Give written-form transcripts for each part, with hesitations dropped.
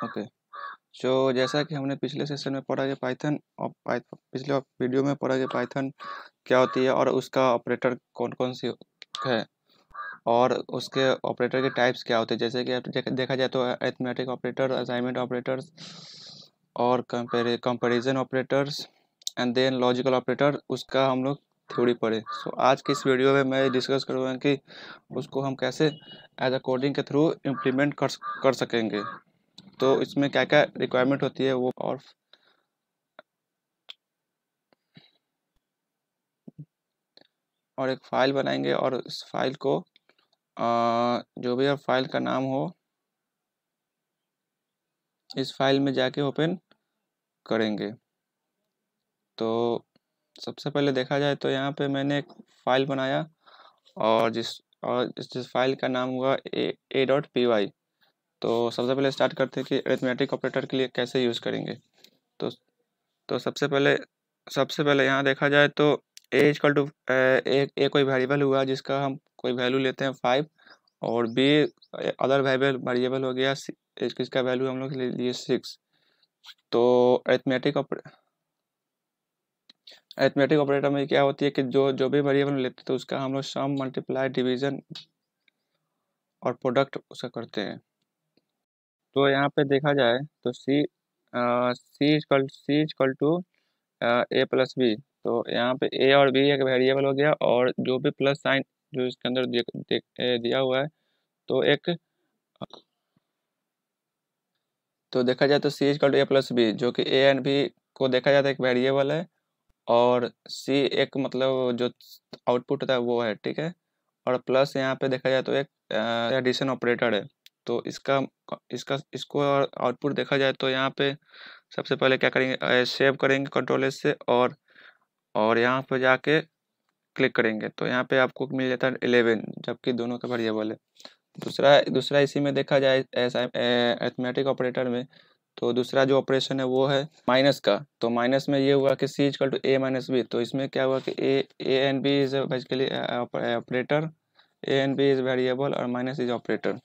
Okay. जो जैसा कि हमने पिछले सेशन में पढ़ा कि पाइथन और पिछले वीडियो में पढ़ा कि पाइथन क्या होती है और उसका ऑपरेटर कौन कौन सी है और उसके ऑपरेटर के टाइप्स क्या होते हैं। जैसे कि आप देखा जाए तो अरिथमेटिक ऑपरेटर, असाइनमेंट ऑपरेटर्स और comparison operators and then logical operator, उसका हम लोग थ्योरी पढ़े। सो आज की इस वीडियो में मैं डिस्कस करूँगा कि उसको हम कैसे एज अ कोडिंग के थ्रू इम्प्लीमेंट कर सकेंगे। तो इसमें क्या क्या रिक्वायरमेंट होती है वो, और एक फ़ाइल बनाएंगे और इस फाइल को जो भी फाइल का नाम हो इस फाइल में जाके ओपन करेंगे। तो सबसे पहले देखा जाए तो यहाँ पे मैंने एक फ़ाइल बनाया और जिस फाइल का नाम हुआ a.py। तो सबसे पहले स्टार्ट करते हैं कि अरिथमेटिक ऑपरेटर के लिए कैसे यूज़ करेंगे। तो तो सबसे पहले यहाँ देखा जाए तो ए इक्वल टू ए कोई वेरिएबल हुआ जिसका हम कोई वैल्यू लेते हैं 5, और बी अदर वेरिएबल हो गया इसका वैल्यू हम लोग ले लिए 6। तो अरिथमेटिक ऑपरेटर में क्या होती है कि जो जो भी वेरिएबल लेते हैं तो उसका हम लोग सम, मल्टीप्लाई, डिवीजन और प्रोडक्ट उसका करते हैं। तो यहाँ पे देखा जाए तो सी इक्वल टू a+b। तो यहाँ पे a और b एक वेरिएबल हो गया और जो भी प्लस साइन जो इसके अंदर दिया हुआ है तो एक, तो देखा जाए तो c=a+b जो कि a एंड b को देखा जाता है एक वेरिएबल है, और c एक मतलब जो आउटपुट होता है वो है, ठीक है। और प्लस यहाँ पे देखा जाए तो एक एडिशन ऑपरेटर है। तो इसका इसका इसको आउटपुट देखा जाए तो यहाँ पे सबसे पहले क्या करेंगे, सेव करेंगे कंट्रोल एस से, और यहाँ पे जाके क्लिक करेंगे तो यहाँ पे आपको मिल जाता है 11, जबकि दोनों का वेरिएबल है। दूसरा दूसरा इसी में देखा जाए ऐसा अरिथमेटिक ऑपरेटर में, तो दूसरा जो ऑपरेशन है वो है माइनस का। तो माइनस में ये हुआ कि c=a-b। तो इसमें क्या हुआ कि a and b is basically operator, a and b is variable और माइनस इज ऑपरेटर।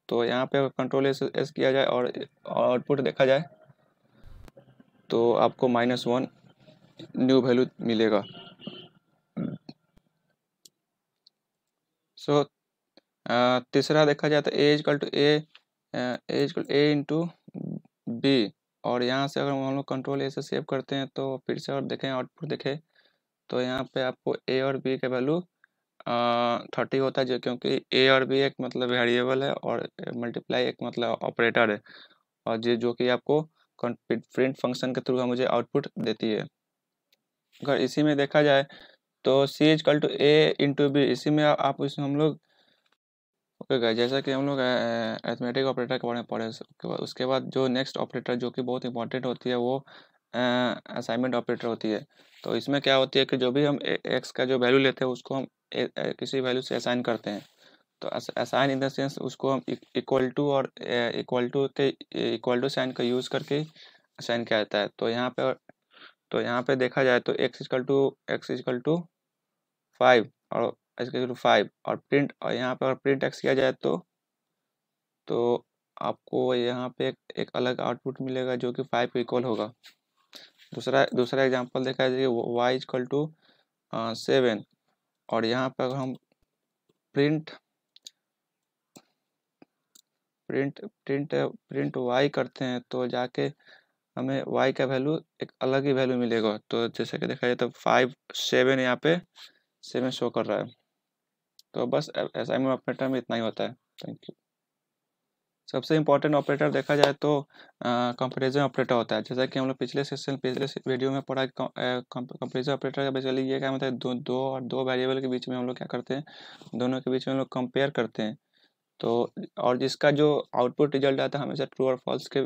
तो यहाँ पे कंट्रोल एस किया जाए और आउटपुट देखा जाए तो आपको -1 न्यू वैल्यू मिलेगा। सो तीसरा देखा जाए तो ए इंटू बी, और यहाँ से अगर हम लोग कंट्रोल ए से सेव करते हैं तो फिर से और देखें आउटपुट देखें तो यहाँ पे आपको ए और बी का वैल्यू 30 होता है, जो क्योंकि ए और बी एक मतलब वेरिएबल है और मल्टीप्लाई एक मतलब ऑपरेटर है, और जो कि आपको प्रिंट फंक्शन के थ्रू मुझे आउटपुट देती है। अगर इसी में देखा जाए तो c=a/b, इसी में आप इसमें हम लोग ओके गाइस, जैसा कि हम लोग अरिथमेटिक ऑपरेटर के बारे में पढ़े, उसके बाद जो नेक्स्ट ऑपरेटर जो कि बहुत इंपॉर्टेंट होती है वो असाइनमेंट ऑपरेटर होती है। तो इसमें क्या होती है कि जो भी हम एक्स का जो वैल्यू लेते हैं उसको हम किसी वैल्यू से असाइन करते हैं। तो असाइन इन द सेंस उसको हम इक्वल टू और इक्वल टू साइन का यूज़ करके असाइन किया जाता है। तो यहाँ पे देखा जाए तो x=5 और x=5 और प्रिंट, और यहाँ पर प्रिंट एक्स किया जाए तो आपको यहाँ पे एक अलग आउटपुट मिलेगा जो कि 5 के इक्वल होगा। दूसरा दूसरा एग्जांपल देखा जाए y=7, और यहाँ पर हम print print print print y करते हैं तो जाके हमें y का वैल्यू एक अलग ही वैल्यू मिलेगा। तो जैसे कि देखा जाए तो 5 7 यहाँ पे 7 शो कर रहा है। तो बस असाइनमेंट ऑपरेटर में इतना ही होता है। Thank you. सबसे इम्पोर्टेंट ऑपरेटर देखा जाए तो कंपैरिजन ऑपरेटर होता है। जैसा कि हम लोग पिछले वीडियो में पढ़ा, कंपैरिजन ऑपरेटर का बेसिकली ये क्या मतलब दो वेरिएबल के बीच में हम लोग क्या करते हैं, दोनों के बीच में हम लोग कंपेयर करते हैं। तो और जिसका जो आउटपुट रिजल्ट आता है हमेशा ट्रू और फॉल्स के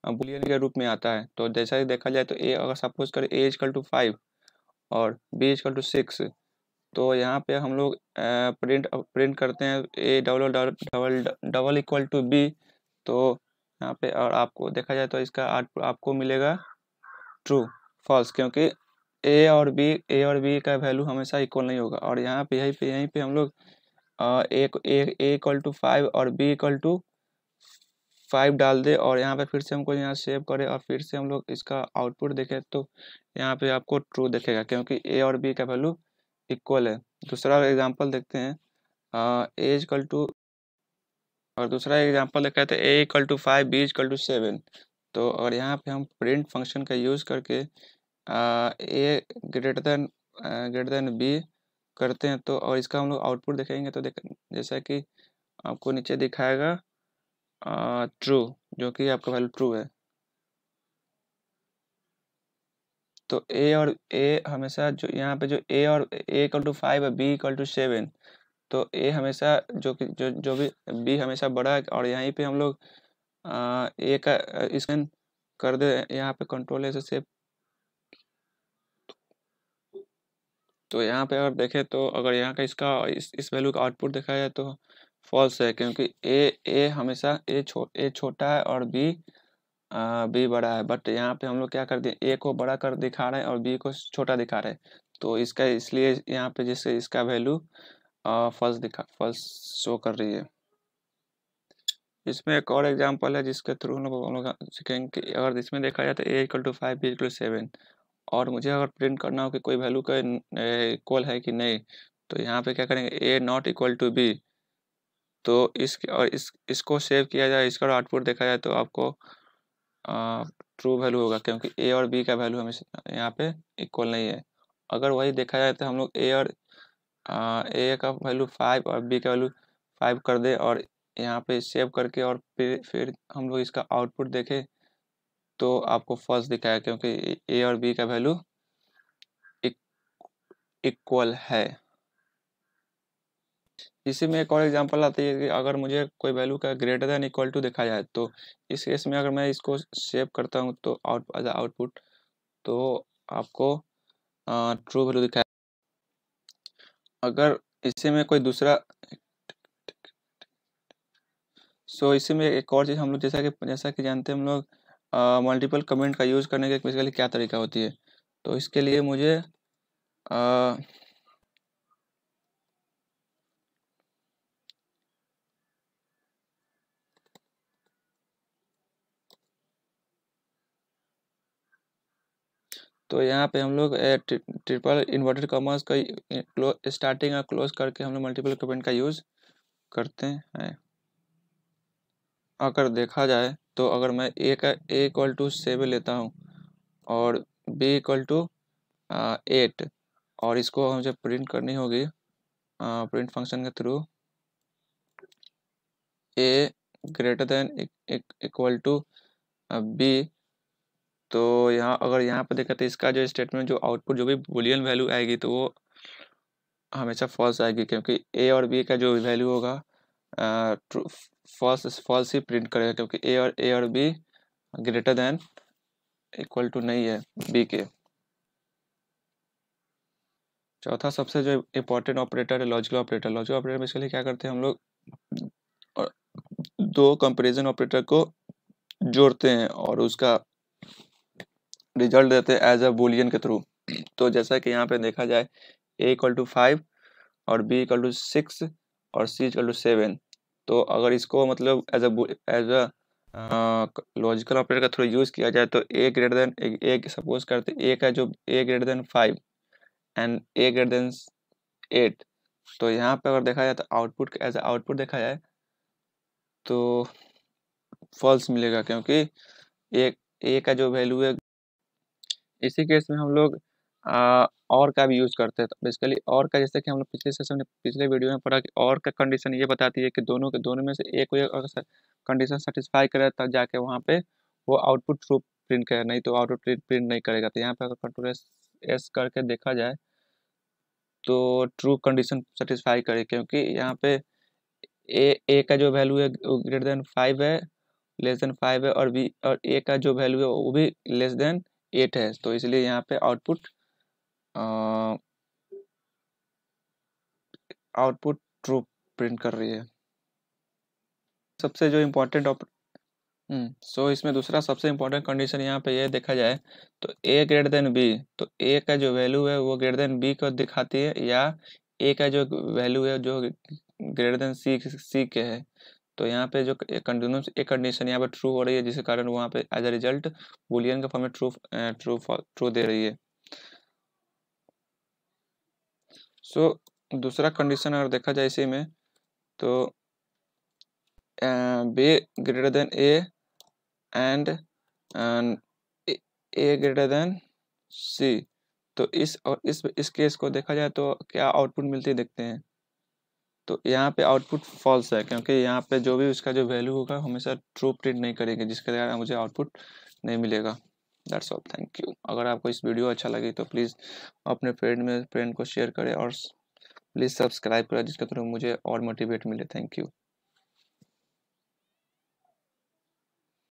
बुलियन के रूप में आता है। तो जैसा कि देखा जाए तो ए अगर सपोज करें a=5 और b=6, तो यहाँ पे हम लोग प्रिंट करते हैं a=b। तो यहाँ पे और आपको देखा जाए तो इसका आपको मिलेगा ट्रू, फॉल्स, क्योंकि ए और बी का वैल्यू हमेशा इक्वल नहीं होगा। और यहाँ पे यहीं पे हम लोग a=5 और b=5 5 डाल दे और यहाँ पे फिर से हमको यहाँ सेव करें और फिर से हम लोग इसका आउटपुट देखें तो यहाँ पे आपको ट्रू दिखेगा क्योंकि ए और बी का वैल्यू इक्वल है। दूसरा एग्जांपल देखते हैं, ए इक्वल टू, और दूसरा एग्जांपल देखा था A equal to 5 B equal to 7। तो और यहाँ पे हम प्रिंट फंक्शन का यूज़ करके ए ग्रेटर देन बी करते हैं तो और इसका हम लोग आउटपुट देखेंगे तो जैसा कि आपको नीचे दिखाएगा ट्रू, जो कि आपका वैल्यू ट्रू है। तो ए और ए हमेशा जो यहाँ पे जो ए और ए इक्वल टू 5 है, बी इक्वल टू 7, तो ए हमेशा जो कि जो भी बी हमेशा बड़ा है और यहीं पे हम लोग ए का इसमें कर दे, यहाँ पे कंट्रोल ऐसे सेव। तो यहाँ पे अगर देखें तो अगर यहाँ का इसका इस वैल्यू का आउटपुट देखा जाए तो फॉल्स है क्योंकि ए हमेशा ए छोटा है और बी बड़ा है। बट यहाँ पे हम लोग क्या कर दिए, ए को बड़ा कर दिखा रहे हैं और बी को छोटा दिखा रहे हैं, तो इसका इसलिए यहाँ पे जैसे इसका वैल्यू फॉल्स शो कर रही है। इसमें एक और एग्जांपल है जिसके थ्रू हम लोग सीखेंगे कि अगर इसमें देखा जाए तो A equal to 5 B equal to 7 और मुझे अगर प्रिंट करना हो कि कोई वैल्यू का इक्वल है कि नहीं, तो यहाँ पे क्या करेंगे, ए नॉट इक्वल टू बी। तो इसको सेव किया जाए, इसका आउटपुट देखा जाए तो आपको ट्रू वैल्यू होगा क्योंकि ए और बी का वैल्यू हमेशा यहाँ पे इक्वल नहीं है। अगर वही देखा जाए तो हम लोग ए का वैल्यू 5 और बी का वैल्यू 5 कर दे और यहाँ पे सेव करके और फिर हम लोग इसका आउटपुट देखें तो आपको फॉल्स दिखाया क्योंकि ए और बी का वैल्यू इक्वल है। इसी में एक और एग्जांपल आती है कि अगर मुझे कोई वैल्यू का ग्रेटर देन इक्वल टू देखा जाए तो इस केस में अगर मैं इसको सेव करता हूँ तो आउटपुट तो आपको ट्रू वैल्यू दिखाया। अगर इसी में कोई दूसरा इसी में एक और चीज़ हम लोग जैसा कि जानते हैं हम लोग मल्टीपल कमेंट का यूज़ करने का बेसिकली क्या तरीका होती है। तो इसके लिए मुझे तो यहाँ पे हम लोग ट्रिपल इन्वर्टेड कॉमर्स का स्टार्टिंग और क्लोज करके हम लोग मल्टीपल कमेंट का यूज़ करते हैं। अगर देखा जाए तो अगर मैं ए इक्वल टू 7 लेता हूँ और बी इक्वल टू 8 और इसको मुझे प्रिंट करनी होगी प्रिंट फंक्शन के through a greater than equal to b. तो यहाँ पे देखा तो इसका जो स्टेटमेंट जो आउटपुट जो भी बूलियन वैल्यू आएगी तो वो हमेशा फॉल्स आएगी क्योंकि ए और बी का जो वैल्यू होगा फॉल्स ही प्रिंट करेगा क्योंकि ए और b greater than equal to नहीं है बी के। चौथा सबसे जो इम्पोर्टेंट ऑपरेटर है लॉजिकल ऑपरेटर। लॉजिकल ऑपरेटर में इसके क्या करते हैं हम लोग दो कंपैरिजन ऑपरेटर को जोड़ते हैं और उसका रिजल्ट देते हैं एज अ बूलियन के थ्रू। तो जैसा कि यहाँ पे देखा जाए ए इक्वल टू 5 और बी इक्वल टू 6 और सी इक्वल टू 7। तो अगर इसको मतलब एज अ लॉजिकल ऑपरेटर का थ्रू यूज़ किया जाए तो A greater than A suppose करते ए का जो A greater than 5 and A greater than 8। तो यहाँ पे अगर देखा जाए तो आउटपुट एज आउटपुट देखा जाए तो फॉल्स मिलेगा क्योंकि ए का जो वैल्यू है। इसी केस में हम लोग और का भी यूज़ करते हैं। तो बेसिकली और का जैसे कि हम लोग पिछले वीडियो में पढ़ा कि और का कंडीशन ये बताती है कि दोनों में से एक अगर कंडीशन सेटिस्फाई करे तब जाके वहाँ पे वो आउटपुट ट्रू प्रिंट करे, नहीं तो आउटपुट प्रिंट नहीं करेगा। तो यहाँ पे अगर कंट्रोल एस करके देखा जाए तो ट्रू कंडीशन सेटिस्फाई करे क्योंकि यहाँ पे ए का जो वैल्यू है ग्रेटर देन 5 है, लेस देन 5 है और बी और ए का जो वैल्यू है वो भी लेस देन 8 है। तो इसलिए यहाँ पे आउटपुट ट्रू प्रिंट कर रही है। सबसे जो इम्पोर्टेंट इसमें दूसरा सबसे इम्पोर्टेंट कंडीशन यहाँ पे ये देखा जाए तो ए ग्रेटर देन बी। तो ए का जो वैल्यू है वो ग्रेटर देन बी को दिखाती है या ए का जो वैल्यू है जो ग्रेटर देन सी के है। तो यहाँ पे जो कंटिन्यूस एक कंडीशन यहाँ पे ट्रू हो रही है, जिसके कारण वहाँ पे एज अ रिजल्ट बुलियन का फॉर्म में ट्रू दे रही है। सो दूसरा कंडीशन अगर देखा जाए इसी में, तो B greater than A and A greater than C. तो इस केस को देखा जाए तो क्या आउटपुट मिलती है देखते हैं। तो यहाँ पे आउटपुट फॉल्स है, क्योंकि यहाँ पे जो भी उसका जो वैल्यू होगा हमेशा ट्रू प्रिंट नहीं करेंगे, जिसके कारण मुझे आउटपुट नहीं मिलेगा। That's all, thank you. अगर आपको इस वीडियो अच्छा लगी तो प्लीज़ अपने फ्रेंड को शेयर करें और प्लीज़ सब्सक्राइब करें, जिसके थ्रू मुझे और मोटिवेट मिले। Thank you.